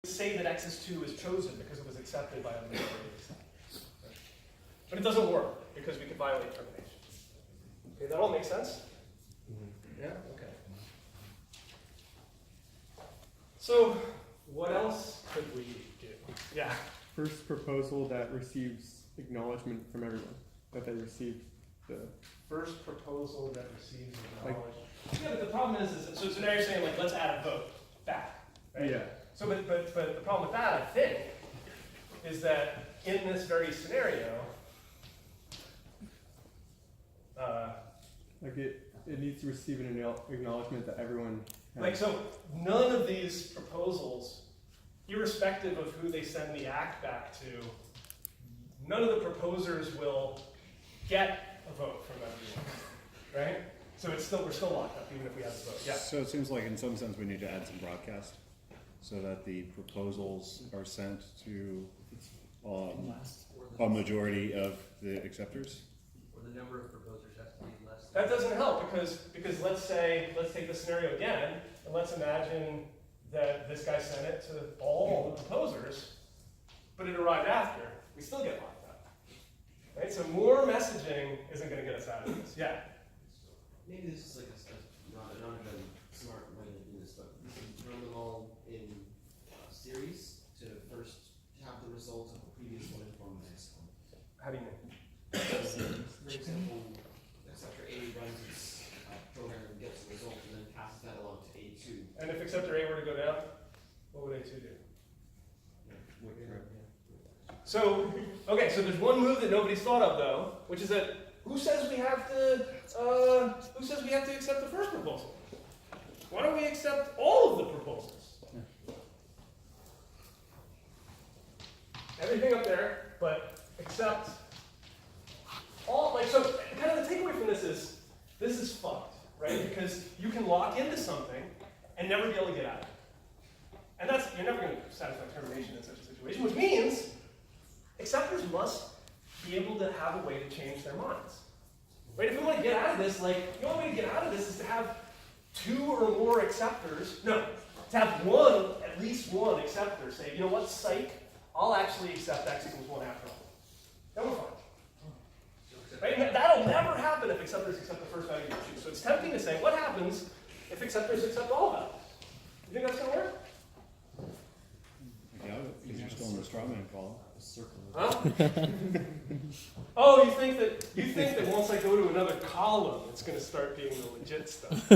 say that X2 is chosen because it was accepted by a majority of acceptors. Right? But it doesn't work because we could violate termination. Okay, that all makes sense? Mm-hmm. Yeah? Okay. So, what else could we do? Yeah? First proposal that receives acknowledgement from everyone, that they received the... First proposal that receives acknowledgement. Yeah, but the problem is so now you're saying, like, let's add a vote back, right? Yeah. So, but the problem with that, I think, is that in this very scenario, like it needs to receive an acknowledgement that everyone has. like, so none of these proposals, irrespective of who they send the act back to, none of the proposers will get a vote from everyone, right? So we're still locked up, even if we have the vote. Yeah. So it seems like in some sense we need to add some broadcast so that the proposals are sent to a majority of the acceptors. Or the number of proposers has to be less. That doesn't help because let's take the scenario again, and let's imagine that this guy sent it to all the proposers, but it arrived after. We still get locked up, right? So more messaging isn't going to get us out of this. Yeah. Maybe this is like not even smart way to do this, but we can run them all in series to first have the results of the previous one inform the next one. How do you mean? For example, acceptor A runs its program and gets the result and then passes that along to A2. And if acceptor A were to go down, what would A2 do? So, okay, so there's one move that nobody's thought of though, which is that who says we have to accept the first proposal? Why don't we accept all of the proposals? Everything up there, but accept all, like, so kind of the takeaway from this is fucked, right? Because you can lock into something and never be able to get out of it. And you're never going to satisfy termination in such a situation, which means acceptors must be able to have a way to change their minds. Right? If we want to get out of this, like, the only way to get out of this is to have two or more acceptors, no, to have at least one acceptor say, you know what, psych, I'll actually accept X equals 1 after all. Then we're fine. Right? And that'll never happen if acceptors accept the first value you choose. So it's tempting to say, what happens if acceptors accept all values? You think that's going to work? I doubt it, because you're still in the straw man column. Huh? Oh, you think that once I go to another column, it's going to start being the legit stuff.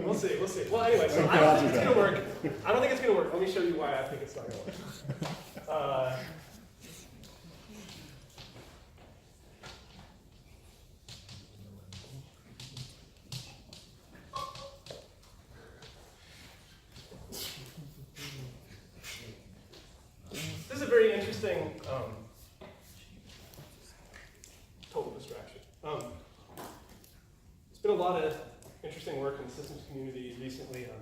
We'll see. Well, anyway, so I don't think it's going to work. I don't think it's going to work. Let me show you why I think it's not going to work. This is a very interesting total distraction. There's been a lot of interesting work in the systems community recently on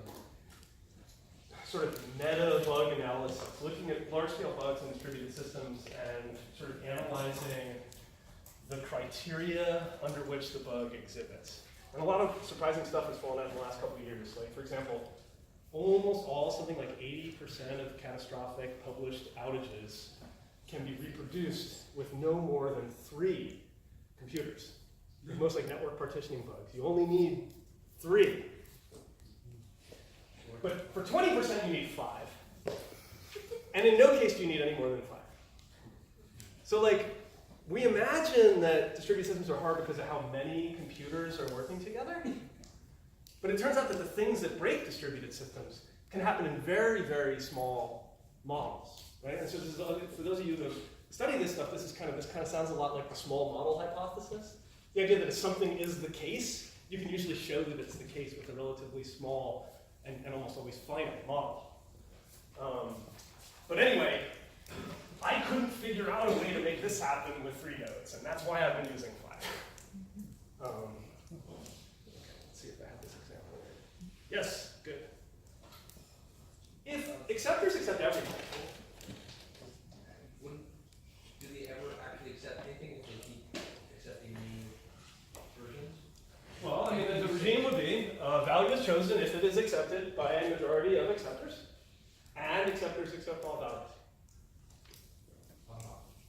sort of meta bug analysis, looking at large-scale bugs in distributed systems and sort of analyzing the criteria under which the bug exhibits. And a lot of surprising stuff has fallen out in the last couple of years. Like, for example, almost all, something like 80% of catastrophic published outages can be reproduced with no more than 3 computers. Most like network partitioning bugs. You only need 3. But for 20% you need 5. And in no case do you need any more than 5. So like, we imagine that distributed systems are hard because of how many computers are working together. But it turns out that the things that break distributed systems can happen in very, very small models, right? And so this is, for those of you who study this stuff, this kind of sounds a lot like the small model hypothesis. The idea that if something is the case, you can usually show that it's the case with a relatively small and almost always finite model. But anyway, I couldn't figure out a way to make this happen with 3 nodes, and that's why I've been using 5. Let's see if I have this example here. Yes, good. If acceptors accept everything, Do they ever actually accept anything if they keep accepting new versions? well, I mean, the regime would be value is chosen if it is accepted by a majority of acceptors, and acceptors acceptors accept all values.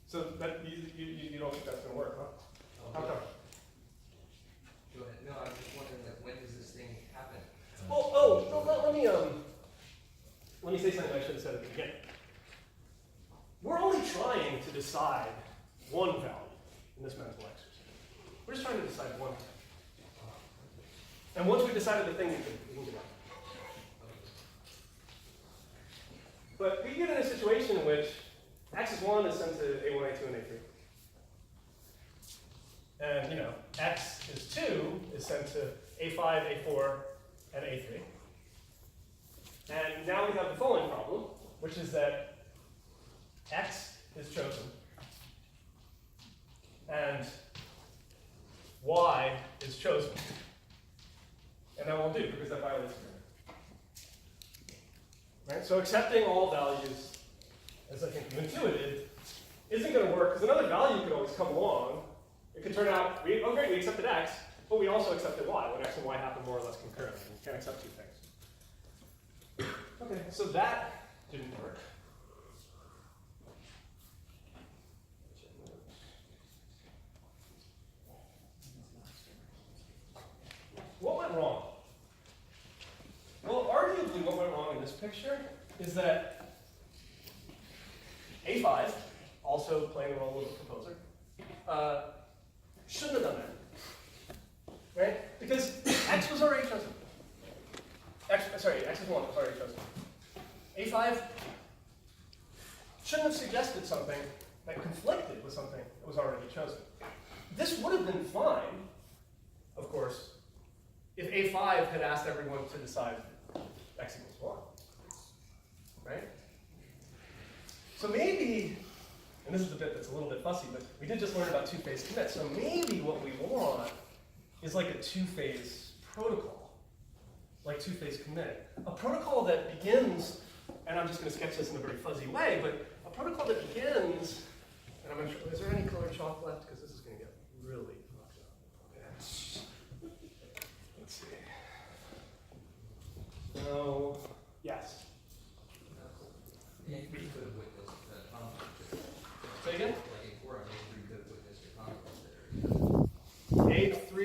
So that you don't think that's going to work, huh? How come? Go ahead. No, I'm just wondering, like, when does this thing happen? Well, let me say something I should have said at the beginning. We're only trying to decide one value in this mental exercise. We're just trying to decide one thing. And once we've decided the thing, we can get on. But we get in a situation in which x is 1 is sent to A1, A2, and A3. And, you know, x is 2 is sent to A5, A4, and A3. And now we have the following problem, which is that x is chosen, and y is chosen. And that won't do, because that violates agreement. Right? So accepting all values, as I think you intuited, isn't going to work, because another value could always come along. It could turn out, oh great, we accepted x, but we also accepted y, when x and y happen more or less concurrently. You can't accept two things. Okay, so that didn't work. What went wrong? Well, arguably what went wrong in this picture is that A5, also playing the role of a proposer, shouldn't have done that. Right? Because x was already chosen. X is 1 was already chosen. A5 shouldn't have suggested something that conflicted with something that was already chosen. This would have been fine, of course, if A5 had asked everyone to decide x equals 1. Right? So maybe, and this is the bit that's a little bit fussy, but we did just learn about two-phase commit. So maybe what we want is like a two-phase protocol, like two-phase commit. A protocol that begins, and I'm just going to sketch this in a very fuzzy way, but a protocol that begins, and I'm going to, is there any colored chalk left? Because this is going to get really fucked up. Okay. Let's see. No, yes. A3 could have witnessed the conflict. Say again? Like A4 and A3 could have witnessed a conflict there. A3,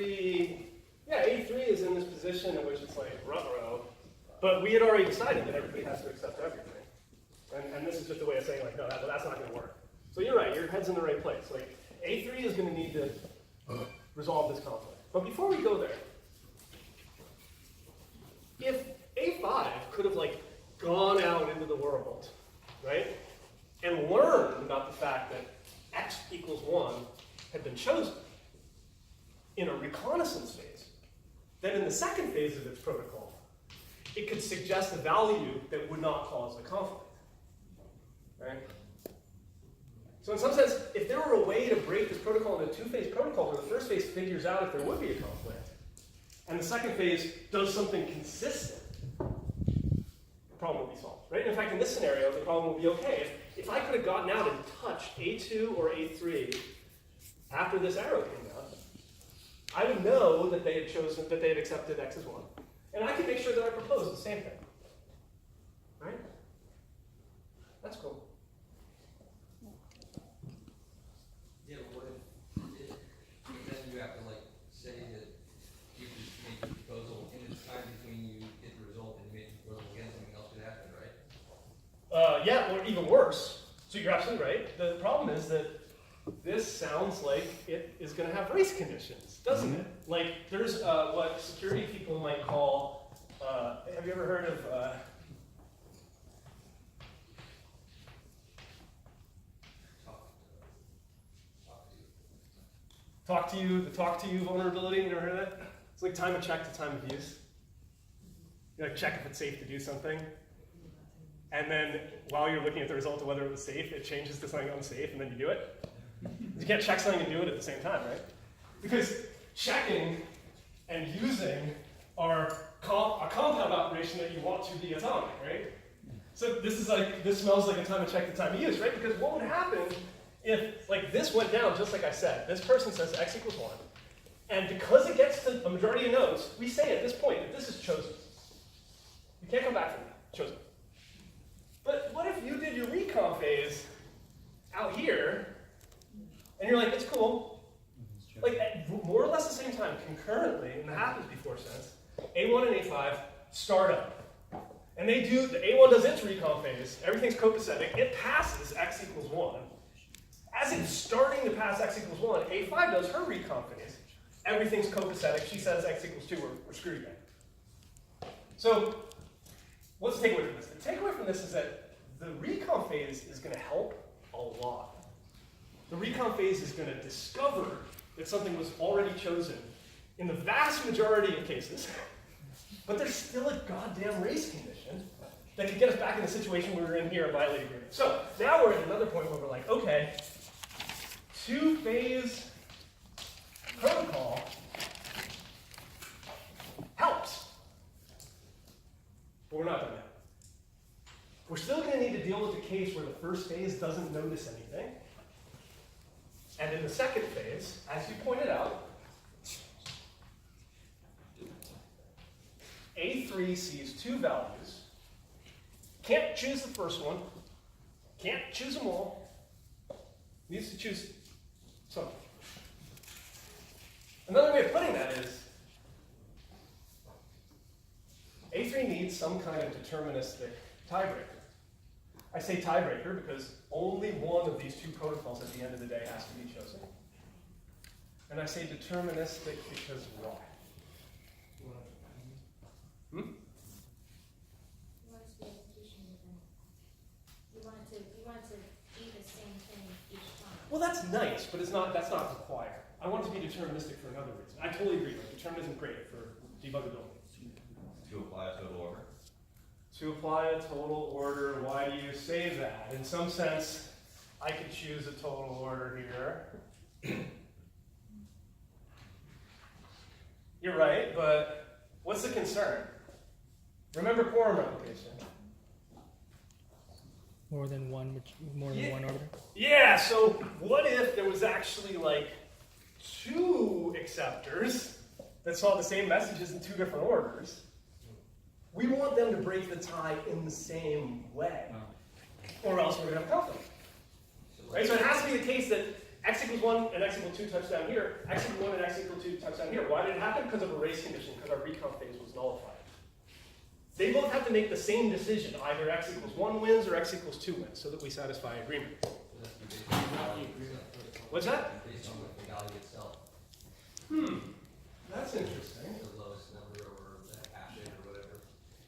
yeah, A3 is in this position in which it's like ruh-roh, but we had already decided that everybody has to accept everything. And this is just a way of saying, like, no, that's not going to work. So you're right, your head's in the right place. Like, A3 is going to need to resolve this conflict. But before we go there, if A5 could have, like, gone out into the world, right, and learned about the fact that x equals 1 had been chosen in a reconnaissance phase, then in the second phase of its protocol, it could suggest a value that would not cause the conflict. Right? So in some sense, if there were a way to break this protocol into a two-phase protocol where the first phase figures out if there would be a conflict, and the second phase does something consistent, the problem will be solved. Right? And in fact, in this scenario, the problem will be okay. If I could have gotten out and touched A2 or A3 after this arrow came out, I would know that they had chosen, that they had accepted x as 1. And I could make sure that I proposed the same thing. Right? That's cool. Yeah, but what if then you have to, like, say that you just made the proposal in the time between you get the result and you made the proposal again, something else could happen, right? Yeah, or even worse. So you're absolutely right. The problem is that this sounds like it is going to have race conditions, doesn't it? Like, there's what security people might call, have you ever heard of, the talk to you vulnerability? You ever heard of that? It's like time of check to time of use. You like check if it's safe to do something. And then while you're looking at the result of whether it was safe, it changes to something unsafe, and then you do it. You can't check something and do it at the same time, right? Because checking and using are a compound operation that you want to be atomic, right? So this smells like a time of check to time of use, right? Because what would happen if, like, this went down just like I said? This person says x equals 1, and because it gets to a majority of nodes, we say at this point that this is chosen. You can't come back from that. Chosen. But what if you did your recon phase out here, and you're like, it's cool. Like, at more or less the same time, concurrently, and that happens before sense, A1 and A5 start up. And they do, the A1 does its recon phase, everything's copacetic, it passes x equals 1. As it's starting to pass x equals 1, A5 does her recon phase. Everything's copacetic, she says x equals 2, we're screwed again. So, what's the takeaway from this? The takeaway from this is that the recon phase is going to help a lot. The recon phase is going to discover that something was already chosen in the vast majority of cases, but there's still a goddamn race condition that could get us back in the situation we were in here and violate agreement. So now we're at another point where we're like, okay, two-phase protocol helps, but we're not done yet. We're still going to need to deal with the case where the first phase doesn't notice anything. And in the second phase, as you pointed out, A3 sees two values, can't choose the first one, can't choose them all, needs to choose something. Another way of putting that is, A3 needs some kind of deterministic tiebreaker. I say tiebreaker because only one of these two protocols at the end of the day has to be chosen. And I say deterministic because why? Hmm? You want it to be execution within. You want it to be the same thing each time. Well, that's nice, but that's not required. I want it to be deterministic for another reason. I totally agree. Like, determinism is great for debuggability. To apply a total order? To apply a total order, why do you say that? In some sense, I could choose a total order here. You're right, but what's the concern? Remember quorum replication. More than one order? Yeah, so what if there was actually like two acceptors that saw the same messages in two different orders? We want them to break the tie in the same way, or else we're going to have conflict. Right? So it has to be the case that x equals 1 and x equals 2 touch down here, x equals 1 and x equals 2 touch down here. Why did it happen? Because of a race condition, because our recon phase was nullified. They both have to make the same decision, either x equals 1 wins or x equals 2 wins, so that we satisfy agreement. What's that? Based on the value itself. That's interesting. The lowest number or the hash rate or whatever.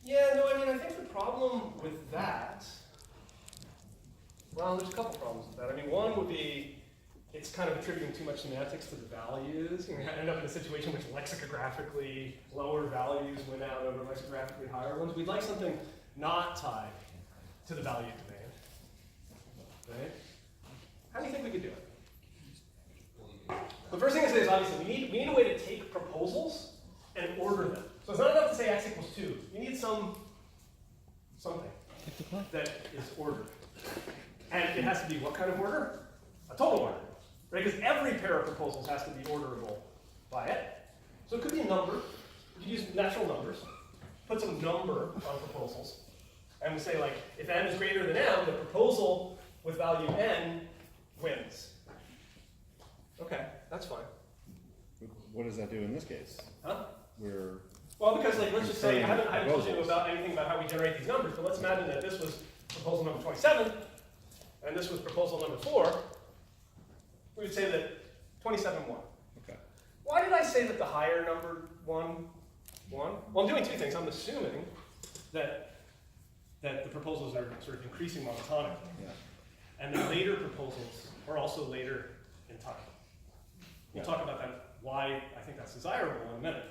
Yeah, no, I mean, I think the problem with that, well, there's a couple problems with that. I mean, one would be, it's kind of attributing too much semantics to the values. You're going to end up in a situation which lexicographically lower values win out over lexicographically higher ones. We'd like something not tied to the value domain. Right? How do you think we could do it? The first thing I say is obviously we need a way to take proposals and order them. So it's not enough to say x equals 2. You need something that is ordered. And it has to be what kind of order? A total order. Right? Because every pair of proposals has to be orderable by it. So it could be a number. You could use natural numbers. Put some number on proposals. And we say, like, if n is greater than m, the proposal with value n wins. Okay, that's fine. What does that do in this case? Huh? Well, because like, let's just say, I haven't told you about anything about how we generate these numbers, but let's imagine that this was proposal number 27, and this was proposal number 4. We would say that 27 won. okay. Why did I say that the higher number won? Well, I'm doing two things. I'm assuming that the proposals are sort of increasing monotonically, Yeah. and the later proposals are also later in time. We'll talk about that, why I think that's desirable in a minute.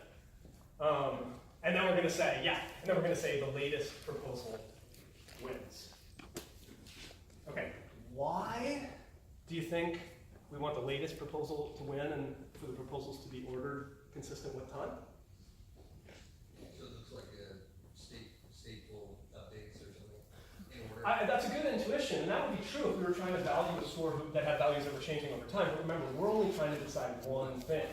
And then we're going to say, the latest proposal wins. Okay, why do you think we want the latest proposal to win and for the proposals to be ordered consistent with time? So it looks like a stateful updates or something in order. That's a good intuition, and that would be true if we were trying to value a score that had values that were changing over time. But remember, we're only trying to decide one thing.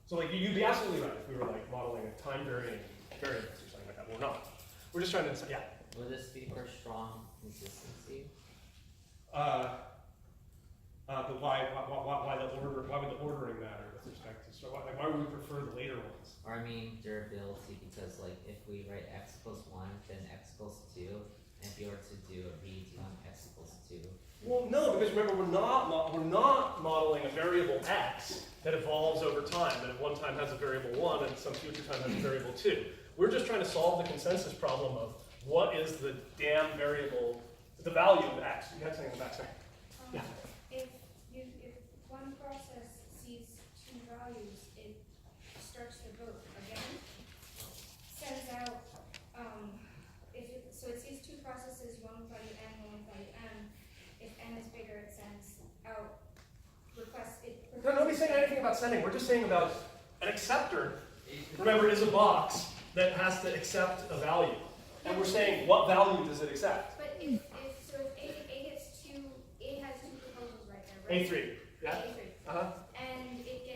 So like, you'd be absolutely right if we were like modeling a time varying variance or something like that. We're not. We're just trying to decide, yeah. Will this be for strong consistency? But why would the ordering matter with respect to, so why would we prefer the later ones? Or I mean durability, because like if we write x equals 1, then x equals 2, and if you were to do a redo on x equals 2. Well, no, because remember, we're not modeling a variable x that evolves over time, that at one time has a variable 1 and some future time has a variable 2. We're just trying to solve the consensus problem of what is the damn variable, the value of x. You had something in the back second. Yeah. If one process sees two values, it starts the vote again, sends out, so it sees two processes, one value n, one value m. If n is bigger, it sends out requests. No, nobody's saying anything about sending. We're just saying about an acceptor. Remember, is a box that has to accept a value. And we're saying, what value does it accept? But if A gets two, A has two proposals right there, right? A3, yeah? A3. Uh-huh. And it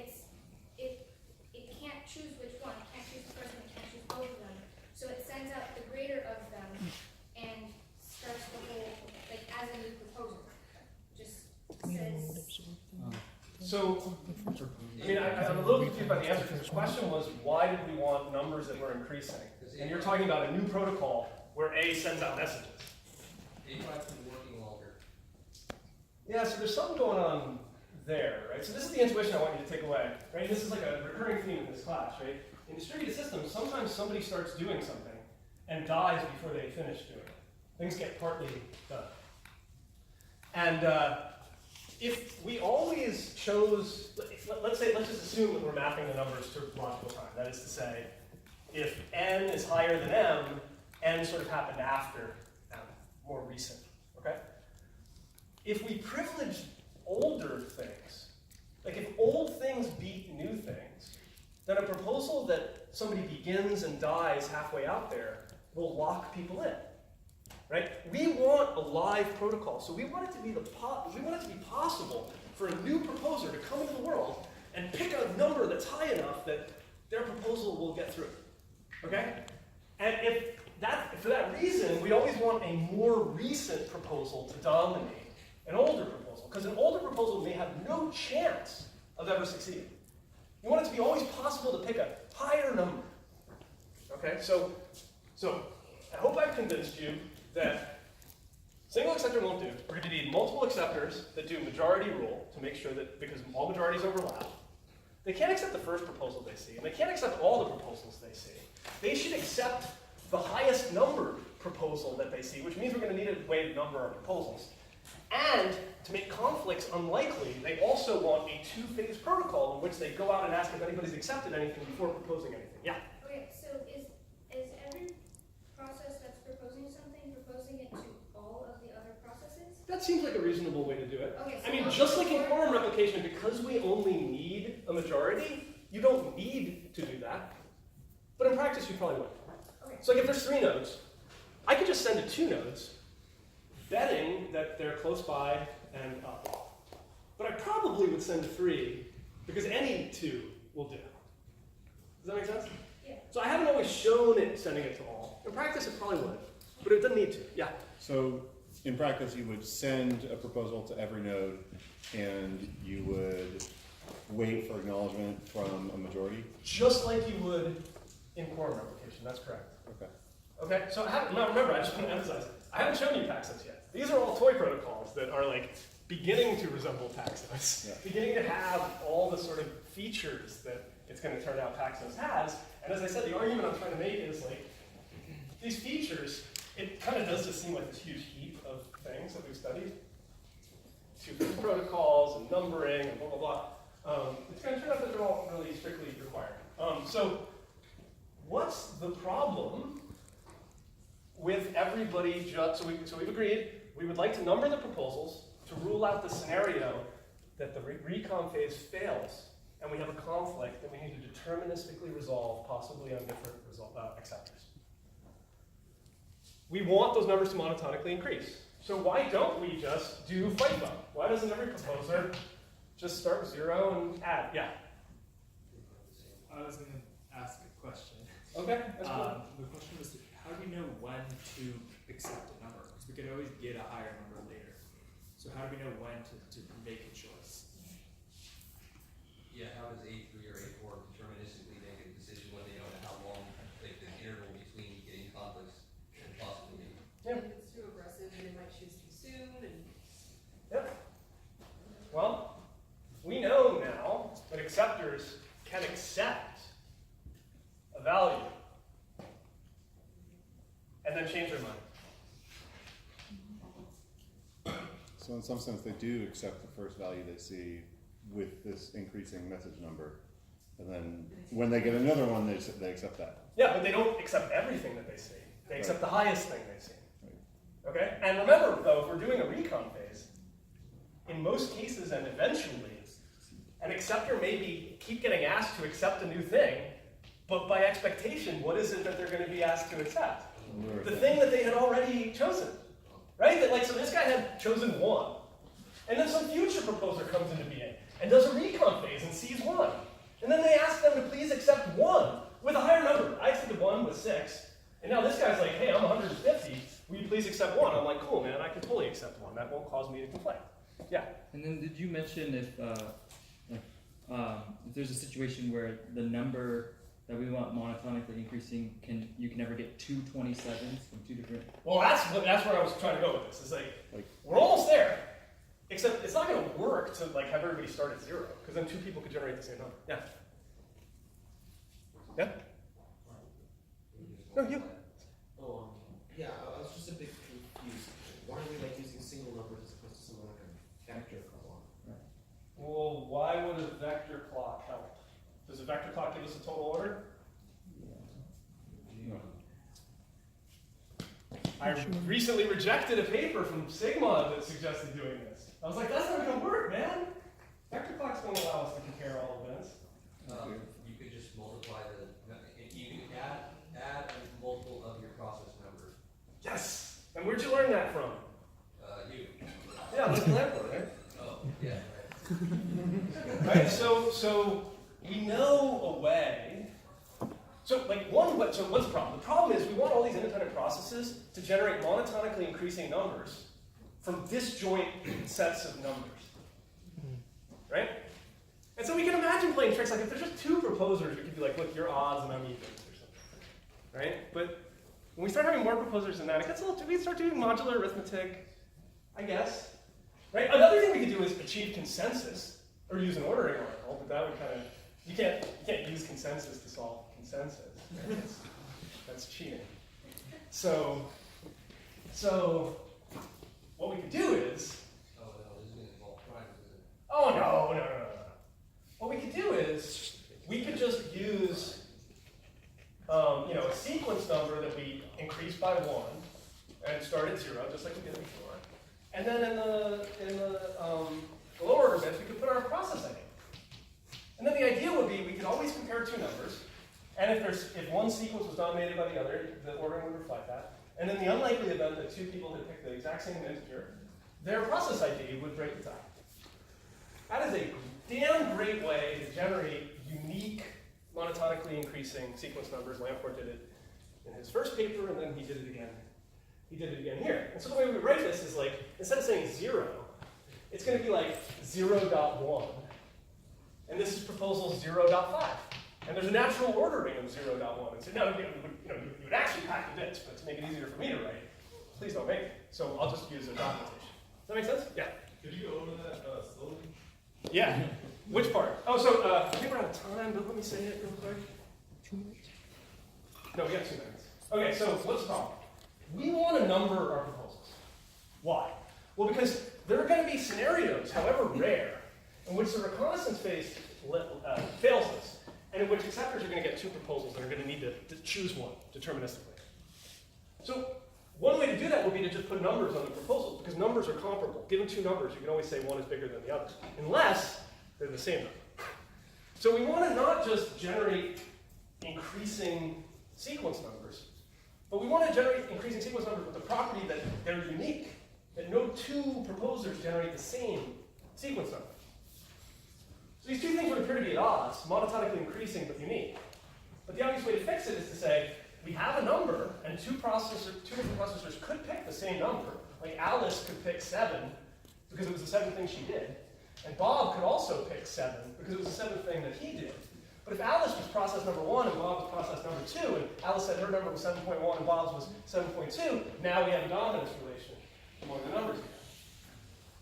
can't choose which one, it can't choose the first one, it can't choose both of them. So it sends out the greater of them and starts the whole, like, as a new proposal. Just says, So, I mean, I'm a little confused by the answer, because the question was, why did we want numbers that were increasing? And you're talking about a new protocol where A sends out messages. A5's been working longer. Yeah, so there's something going on there, right? So this is the intuition I want you to take away, right? This is like a recurring theme in this class, right? In distributed systems, sometimes somebody starts doing something and dies before they finish doing it. Things get partly done. And if we always chose, let's just assume that we're mapping the numbers to logical time. That is to say, if n is higher than m, n sort of happened after m, more recent, okay? If we privilege older things, like if old things beat new things, then a proposal that somebody begins and dies halfway out there will lock people in, right? We want a live protocol, so we want it to be possible for a new proposer to come into the world and pick a number that's high enough that their proposal will get through, okay? And for that reason, we always want a more recent proposal to dominate an older proposal, because an older proposal may have no chance of ever succeeding. You want it to be always possible to pick a higher number. Okay, so I hope I've convinced you that single acceptor won't do. We're going to need multiple acceptors that do majority rule to make sure that, because all majorities overlap, they can't accept the first proposal they see, and they can't accept all the proposals they see. They should accept the highest numbered proposal that they see, which means we're going to need a way to number our proposals. And to make conflicts unlikely, they also want a two-phase protocol in which they go out and ask if anybody's accepted anything before proposing anything. Yeah? okay, so is every process that's proposing something, proposing it to all of the other processes? That seems like a reasonable way to do it. Okay, so I mean, not just like in before- quorum replication, because we only need a majority, you don't need to do that. But in practice, you probably would. Okay. So like if there's 3 nodes, I could just send to 2 nodes, betting that they're close by and up. But I probably would send to 3, because any 2 will do. Does that make sense? Yeah. So I haven't always shown it sending it to all. In practice, it probably would, but it doesn't need to. Yeah. So in practice, you would send a proposal to every node, and you would wait for acknowledgement from a majority? Just like you would in quorum replication. That's correct. Okay. Okay, so I haven't, now remember, I just want to emphasize, I haven't shown you Paxos yet. These are all toy protocols that are like beginning to resemble Paxos, Yeah. beginning to have all the sort of features that it's going to turn out Paxos has. And as I said, the argument I'm trying to make is like, these features, it kind of does just seem like this huge heap of things that we've studied. Two-phase protocols and numbering and blah, blah, blah. It's going to turn out that they're all really strictly required. So what's the problem with everybody just, so we've agreed, we would like to number the proposals to rule out the scenario that the recon phase fails and we have a conflict that we need to deterministically resolve, possibly on different acceptors. We want those numbers to monotonically increase. So why don't we just do FIFO? Why doesn't every proposer just start with 0 and add? Yeah. I was going to ask a question. Okay, that's cool. The question was, how do you know when to accept a number? Because we can always get a higher number later. So how do we know when to make a choice? Yeah, how does A3 or A4 deterministically make a decision when they don't know how long, like the interval between getting conflicts can possibly be? Yeah. If it's too aggressive, then they might choose too soon, and Yep. Well, we know now that acceptors can accept a value and then change their mind. So in some sense, they do accept the first value they see with this increasing message number. And then when they get another one, they accept that. Yeah, but they don't accept everything that they see. They accept the highest thing they see. Okay? And remember, though, if we're doing a recon phase, in most cases and eventually, an acceptor may keep getting asked to accept a new thing, but by expectation, what is it that they're going to be asked to accept? The thing that they had already chosen. Right? That, like, so this guy had chosen 1. And then some future proposer comes into being and does a recon phase and sees 1. And then they ask them to please accept 1 with a higher number. I accepted 1 with 6. And now this guy's like, hey, I'm 150. Will you please accept 1? I'm like, cool, man, I can totally accept 1. That won't cause me to complain. Yeah. And then did you mention if there's a situation where the number that we want monotonically increasing you can never get 2 27s from 2 different. Well, that's where I was trying to go with this. It's like we're almost there, except it's not going to work to like have everybody start at 0, because then 2 people could generate the same number. Yeah. Yeah. No, you. Oh, yeah, I was just a bit confused. Why are we like using single numbers as opposed to something like a vector clock? Well, why would a vector clock help? Does a vector clock give us a total order? No. I recently rejected a paper from Sigma that suggested doing this. I was like, that's not going to work, man. Vector clocks won't allow us to compare all events. You could just multiply you can add a multiple of your process number. Yes. And where'd you learn that from? You. Yeah, that's Lampo, right? Oh, yeah, right. Right. So we know a way. So what's the problem? The problem is we want all these independent processes to generate monotonically increasing numbers from disjoint sets of numbers. Right? And so we can imagine playing tricks like if there's just 2 proposers, we could be like, look, you're odds and I'm evens or something. Right? But when we start having more proposers than that, it gets a little, we start doing modular arithmetic, I guess. Right? Another thing we could do is achieve consensus, or use an ordering oracle, but that would kind of, you can't use consensus to solve consensus. Right? That's cheating. So what we could do is, Oh no, this is going to involve primes, is it? oh no. What we could do is, we could just use a sequence number that we increase by 1 and start at 0, just like we did before. And then in the lower order bits, we could put our process ID. And then the idea would be we could always compare 2 numbers, and if one sequence was dominated by the other, the ordering would reflect that. And in the unlikely event that 2 people had picked the exact same integer, their process ID would break the tie. That is a damn great way to generate unique monotonically increasing sequence numbers. Lamport did it in his first paper, and then he did it again. He did it again here. And so the way we write this is like, instead of saying 0, it's going to be like 0.1. And this is proposal 0.5. And there's a natural ordering of 0.1. And so now you would actually pack the bits, but to make it easier for me to write, please don't make it. So I'll just use a dot notation. Does that make sense? Yeah. Could you go over that slowly? Yeah. Which part? Oh, so I think we're out of time, but let me say it real quick. 2 minutes. No, we got 2 minutes. Okay, so what's the problem? We want to number our proposals. Why? Well, because there are going to be scenarios, however rare, in which the reconnaissance phase fails us, and in which acceptors are going to get 2 proposals and are going to need to choose one deterministically. So one way to do that would be to just put numbers on the proposals, because numbers are comparable. Given 2 numbers, you can always say one is bigger than the other, unless they're the same number. So we want to not just generate increasing sequence numbers, but we want to generate increasing sequence numbers with the property that they're unique, that no 2 proposers generate the same sequence number. So these 2 things would appear to be at odds, monotonically increasing but unique. But the obvious way to fix it is to say, we have a number, and two different processors could pick the same number. Like Alice could pick 7 because it was the 7th thing she did, and Bob could also pick 7 because it was the 7th thing that he did. But if Alice was process number 1 and Bob was process number 2, and Alice said her number was 7.1 and Bob's was 7.2, now we have a dominance relation among the numbers again.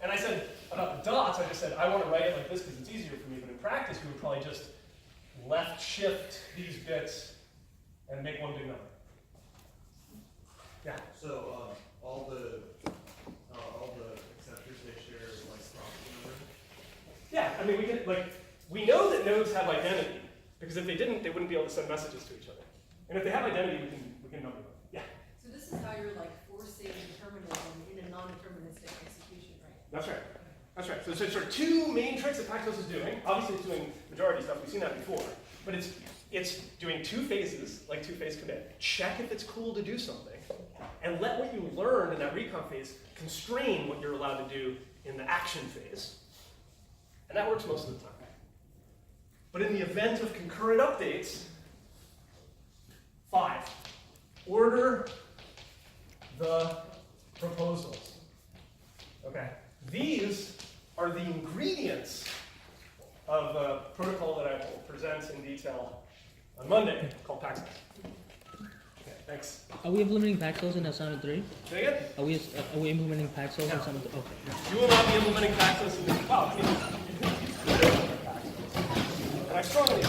And I said about the dots, I just said I want to write it like this because it's easier for me, but in practice we would probably just left shift these bits and make one big number. Yeah. So all the acceptors, they share like property number. Yeah, I mean we know that nodes have identity because if they didn't, they wouldn't be able to send messages to each other. And if they have identity, we can number them. Yeah. So this is how you're like forcing determinism in a non-deterministic execution, right? That's right. That's right. So there's sort of two main tricks that pt2 is doing. Obviously, it's doing majority stuff. We've seen that before. But it's doing two phases, like two-phase commit. Check if it's cool to do something, and let what you learned in that recon phase constrain what you're allowed to do in the action phase. And that works most of the time. But in the event of concurrent updates, 5, order the proposals. Okay. These are the ingredients of a protocol that I will present in detail on Monday called Paxos. Okay, thanks. Are we implementing Paxos in assignment 3? Say again? Are we implementing Paxos in assignment 3? Okay. You will not be implementing Paxos in this. Wow, I mean, and I strongly